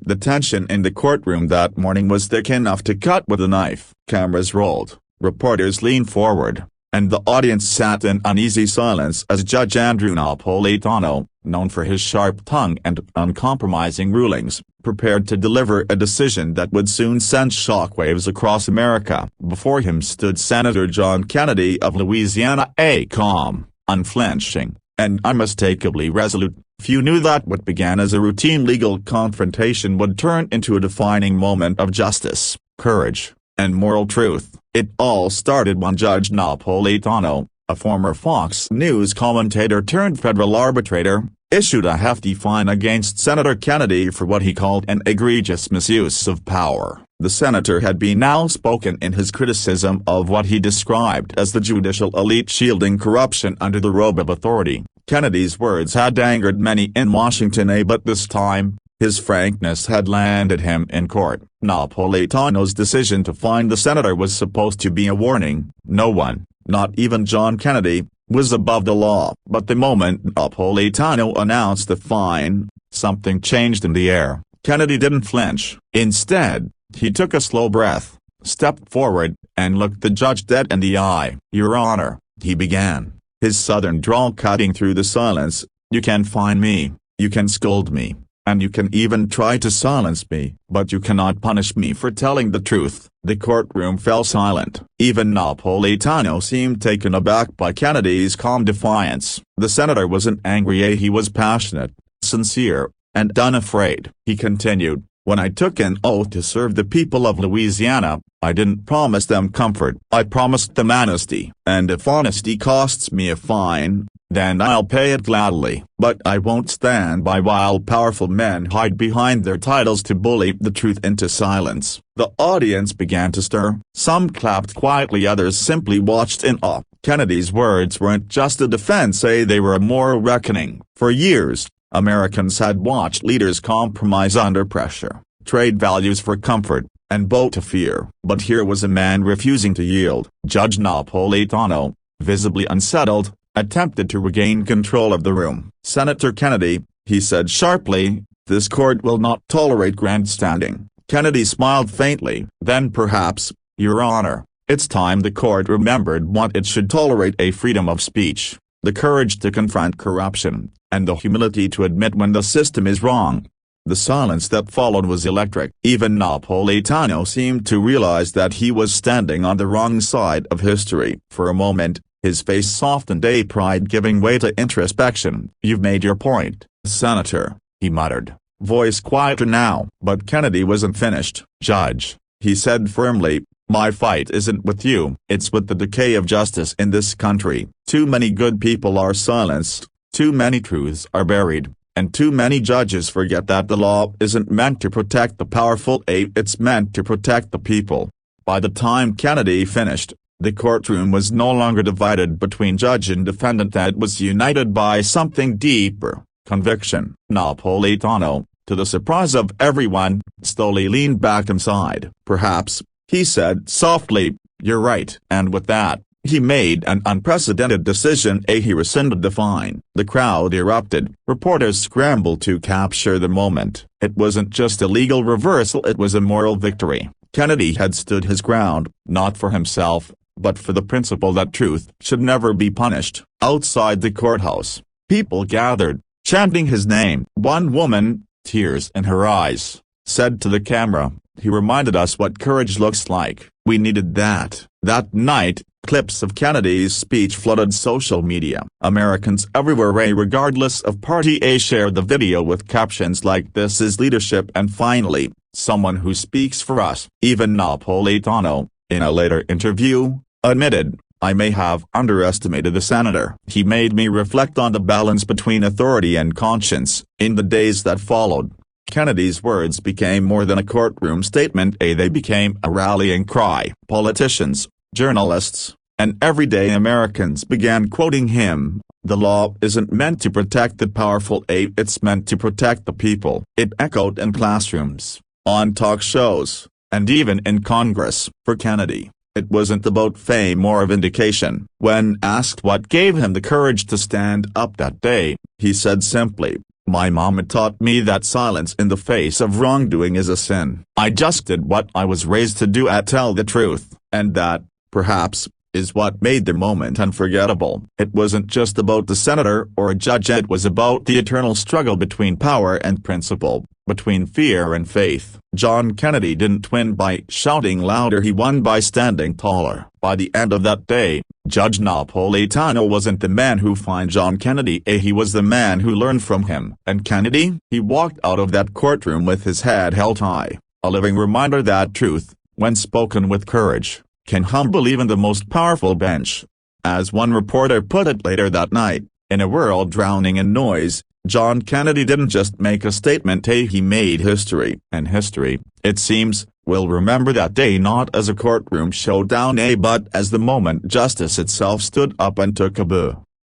The tension in the courtroom that morning was thick enough to cut with a knife. Cameras rolled, reporters leaned forward, and the audience sat in uneasy silence as Judge Andrew Napolitano, known for his sharp tongue and uncompromising rulings, prepared to deliver a decision that would soon send shockwaves across America. Before him stood Senator John Kennedy of Louisiana, a calm, unflinching, and unmistakably resolute. Few knew that what began as a routine legal confrontation would turn into a defining moment of justice, courage, and moral truth. It all started when Judge Napolitano, a former Fox News commentator turned federal arbitrator, issued a hefty fine against Senator Kennedy for what he called an egregious misuse of power. The senator had been outspoken in his criticism of what he described as the judicial elite shielding corruption under the robe of authority. Kennedy's words had angered many in Washington, but this time, his frankness had landed him in court. Napolitano's decision to fine the senator was supposed to be a warning. No one, not even John Kennedy, was above the law. But the moment Napolitano announced the fine, something changed in the air. Kennedy didn't flinch. Instead, he took a slow breath, stepped forward, and looked the judge dead in the eye. "Your Honor," he began, his southern drawl cutting through the silence, "you can fine me, you can scold me, and you can even try to silence me, but you cannot punish me for telling the truth." The courtroom fell silent. Even Napolitano seemed taken aback by Kennedy's calm defiance. The senator wasn't angry, he was passionate, sincere, and unafraid. He continued, "When I took an oath to serve the people of Louisiana, I didn't promise them comfort. I promised them honesty. And if honesty costs me a fine, then I'll pay it gladly. But I won't stand by while powerful men hide behind their titles to bully the truth into silence." The audience began to stir. Some clapped quietly, others simply watched in awe. Kennedy's words weren't just a defense, they were a moral reckoning. For years, Americans had watched leaders compromise under pressure, trade values for comfort, and bow to fear. But here was a man refusing to yield. Judge Napolitano, visibly unsettled, attempted to regain control of the room. "Senator Kennedy," he said sharply, "this court will not tolerate grandstanding." Kennedy smiled faintly. "Then perhaps, Your Honor, it's time the court remembered what it should tolerate: a freedom of speech, the courage to confront corruption, and the humility to admit when the system is wrong." The silence that followed was electric. Even Napolitano seemed to realize that he was standing on the wrong side of history. For a moment, his face softened, a pride giving way to introspection. "You've made your point, Senator," he muttered, voice quieter now. But Kennedy wasn't finished. "Judge," he said firmly, "my fight isn't with you. It's with the decay of justice in this country. Too many good people are silenced, too many truths are buried, and too many judges forget that the law isn't meant to protect the powerful, it's meant to protect the people." By the time Kennedy finished, the courtroom was no longer divided between judge and defendant, it was united by something deeper: conviction. Napolitano, to the surprise of everyone, slowly leaned back inside. "Perhaps," he said softly, "you're right." And with that, he made an unprecedented decision, he rescinded the fine. The crowd erupted. Reporters scrambled to capture the moment. It wasn't just a legal reversal, it was a moral victory. Kennedy had stood his ground, not for himself, but for the principle that truth should never be punished. Outside the courthouse, people gathered, chanting his name. One woman, tears in her eyes, said to the camera, "He reminded us what courage looks like." We needed that. That night, clips of Kennedy's speech flooded social media. Americans everywhere, regardless of party, shared the video with captions like "This is leadership," and finally, "Someone who speaks for us." Even Napolitano, in a later interview, admitted, "I may have underestimated the senator. He made me reflect on the balance between authority and conscience." In the days that followed, Kennedy's words became more than a courtroom statement, they became a rallying cry. Politicians, journalists, and everyday Americans began quoting him. "The law isn't meant to protect the powerful, it's meant to protect the people." It echoed in classrooms, on talk shows, and even in Congress. For Kennedy, it wasn't about fame or vindication. When asked what gave him the courage to stand up that day, he said simply, My mama taught me that silence in the face of wrongdoing is a sin. I just did what I was raised to do and tell the truth, and that, perhaps, is what made the moment unforgettable. It wasn't just about the senator or a judge, it was about the eternal struggle between power and principle, between fear and faith. John Kennedy didn't win by shouting louder, he won by standing taller. By the end of that day, Judge Napolitano wasn't the man who fined John Kennedy, he was the man who learned from him. And Kennedy? He walked out of that courtroom with his head held high, a living reminder that truth, when spoken with courage, can humble even the most powerful bench. As one reporter put it later that night, in a world drowning in noise, John Kennedy didn't just make a statement, he made history. And history, it seems, will remember that day not as a courtroom showdown, but as the moment justice itself stood up and took a bow.